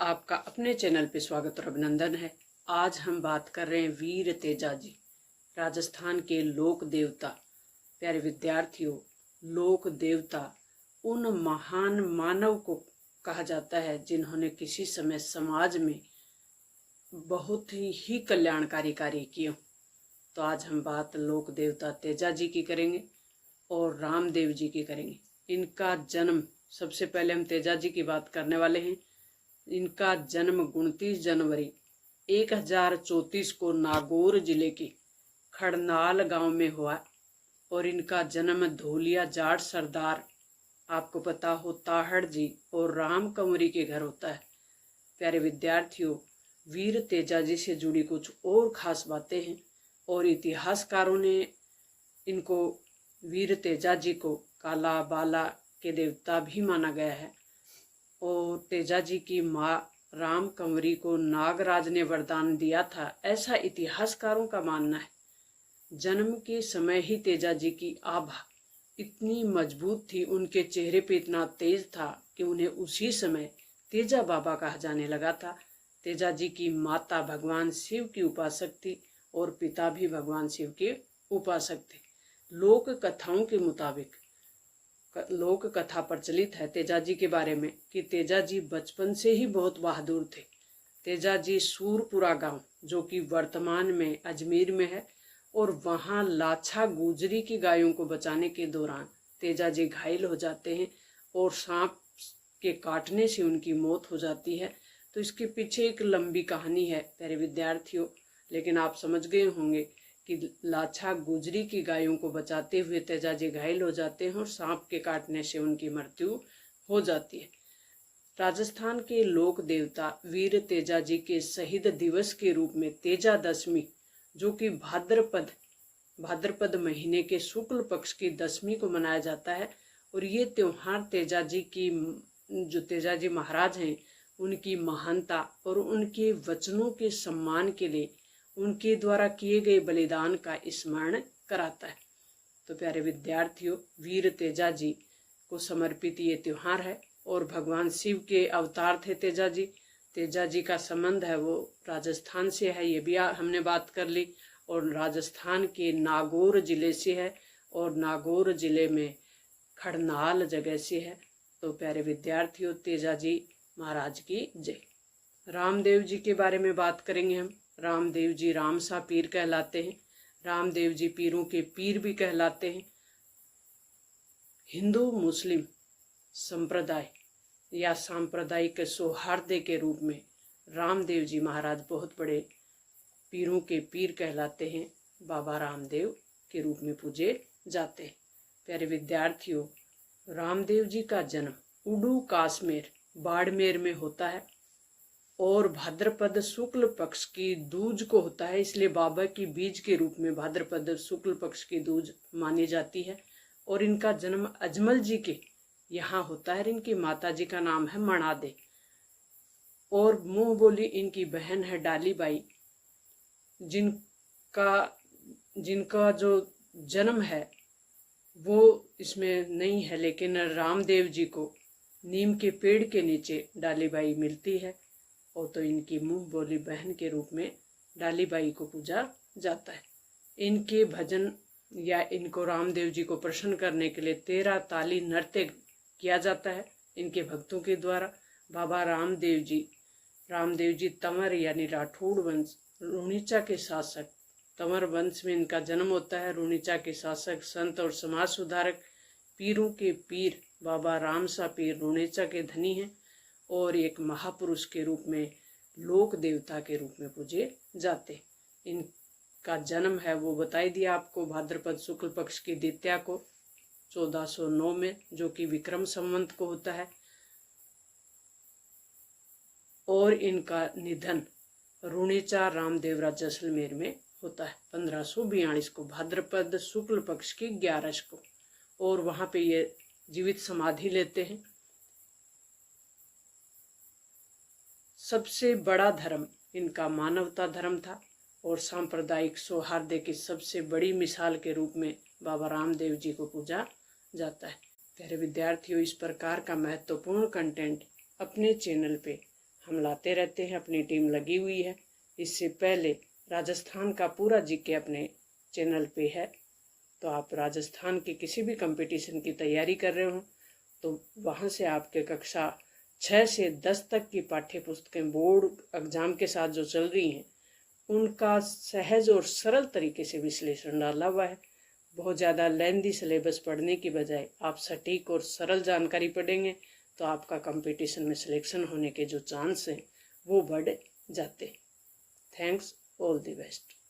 आपका अपने चैनल पे स्वागत और अभिनंदन है। आज हम बात कर रहे हैं वीर तेजाजी, राजस्थान के लोक देवता। प्यारे विद्यार्थियों, लोक देवता उन महान मानव को कहा जाता है जिन्होंने किसी समय समाज में बहुत ही कल्याणकारी कार्य किए। तो आज हम बात लोक देवता तेजाजी की करेंगे और रामदेव जी की करेंगे। इनका जन्म, सबसे पहले हम तेजाजी की बात करने वाले हैं। इनका जन्म 29 जनवरी 1034 को नागौर जिले के खड़नाल गांव में हुआ और इनका जन्म धोलिया जाट सरदार, आपको पता हो, ताहड़ जी और राम कंवरी के घर होता है। प्यारे विद्यार्थियों, वीर तेजाजी से जुड़ी कुछ और खास बातें हैं और इतिहासकारों ने इनको, वीर तेजाजी को, काला बाला के देवता भी माना गया है। और तेजाजी की माँ राम कंवरी को नागराज ने वरदान दिया था, ऐसा इतिहासकारों का मानना है। जन्म के समय ही तेजाजी की आभा इतनी मजबूत थी, उनके चेहरे पे इतना तेज था कि उन्हें उसी समय तेजा बाबा कहा जाने लगा था। तेजाजी की माता भगवान शिव की उपासक थी और पिता भी भगवान शिव के उपासक थे। लोक कथाओं के मुताबिक, लोक कथा प्रचलित है तेजाजी के बारे में कि तेजाजी बचपन से ही बहुत बहादुर थे। तेजाजी सूरपुरा गांव, जो कि वर्तमान में अजमेर में है, और वहां लाछा गुजरी की गायों को बचाने के दौरान तेजाजी घायल हो जाते हैं और सांप के काटने से उनकी मौत हो जाती है। तो इसके पीछे एक लंबी कहानी है प्यारे विद्यार्थियों, लेकिन आप समझ गए होंगे कि लाछा गुजरी की गायों को बचाते हुए तेजाजी घायल हो जाते हैं और सांप के काटने से उनकी मृत्यु हो जाती है। राजस्थान के लोक देवता वीर तेजाजी के शहीद दिवस के रूप में तेजा दशमी, जो कि भाद्रपद महीने के शुक्ल पक्ष की दशमी को मनाया जाता है। और ये त्योहार तेजाजी की, जो तेजाजी महाराज हैं, उनकी महानता और उनके वचनों के सम्मान के लिए उनके द्वारा किए गए बलिदान का स्मरण कराता है। तो प्यारे विद्यार्थियों, वीर तेजाजी को समर्पित ये त्योहार है और भगवान शिव के अवतार थे तेजाजी। तेजाजी का संबंध है वो राजस्थान से है, ये भी हमने बात कर ली, और राजस्थान के नागौर जिले से है और नागौर जिले में खड़नाल जगह से है। तो प्यारे विद्यार्थियों, तेजाजी महाराज की जय। रामदेव जी के बारे में बात करेंगे हम। रामदेव जी रामसा पीर कहलाते हैं। रामदेव जी पीरों के पीर भी कहलाते हैं। हिंदू मुस्लिम संप्रदाय या सांप्रदायिक सौहार्द के रूप में रामदेव जी महाराज बहुत बड़े पीरों के पीर कहलाते हैं, बाबा रामदेव के रूप में पूजे जाते हैं। प्यारे विद्यार्थियों, रामदेव जी का जन्म उडू काश्मीर बाड़मेर में होता है और भाद्रपद शुक्ल पक्ष की दूज को होता है, इसलिए बाबा की बीज के रूप में भाद्रपद शुक्ल पक्ष की दूज मानी जाती है। और इनका जन्म अजमल जी के यहाँ होता है। इनकी माता जी का नाम है मणादे और मुंह बोली इनकी बहन है डालीबाई, जिनका जो जन्म है वो इसमें नहीं है, लेकिन रामदेव जी को नीम के पेड़ के नीचे डालीबाई मिलती है और तो इनकी मुंह बोली बहन के रूप में डालीबाई को पूजा जाता है। इनके भजन या इनको रामदेव जी को प्रसन्न करने के लिए 13 ताली नृत्य किया जाता है इनके भक्तों के द्वारा। बाबा रामदेव जी तंवर यानी राठौड़ वंश रूणीचा के शासक, तंवर वंश में इनका जन्म होता है। रूणीचा के शासक, संत और समाज सुधारक, पीरों के पीर बाबा रामसा पीर रूणीचा के धनी हैं और एक महापुरुष के रूप में, लोक देवता के रूप में पूजे जाते। इनका जन्म है वो बताई दिया आपको, भाद्रपद शुक्ल पक्ष की द्वितीया को 1409 में, जो कि विक्रम संवत को होता है। और इनका निधन रूणीचा रामदेवरा जैसलमेर में होता है 1542 को, भाद्रपद शुक्ल पक्ष की 11 को, और वहां पे ये जीवित समाधि लेते हैं। सबसे बड़ा धर्म इनका मानवता धर्म था और सांप्रदायिक सौहार्द की सबसे बड़ी मिसाल के रूप में बाबा रामदेव जी को पूजा जाता है। प्यारे विद्यार्थियों, इस प्रकार का महत्वपूर्ण कंटेंट अपने चैनल पे हम लाते रहते हैं, अपनी टीम लगी हुई है। इससे पहले राजस्थान का पूरा जीके अपने चैनल पे है, तो आप राजस्थान के किसी भी कंपटीशन की तैयारी कर रहे हो तो वहाँ से आपके कक्षा 6 से 10 तक की पाठ्य पुस्तकें बोर्ड एग्जाम के साथ जो चल रही हैं उनका सहज और सरल तरीके से विश्लेषण डाला हुआ है। बहुत ज़्यादा लेंथी सिलेबस पढ़ने की बजाय आप सटीक और सरल जानकारी पढ़ेंगे तो आपका कंपटीशन में सिलेक्शन होने के जो चांस हैं वो बढ़ जाते। Thanks, all the best.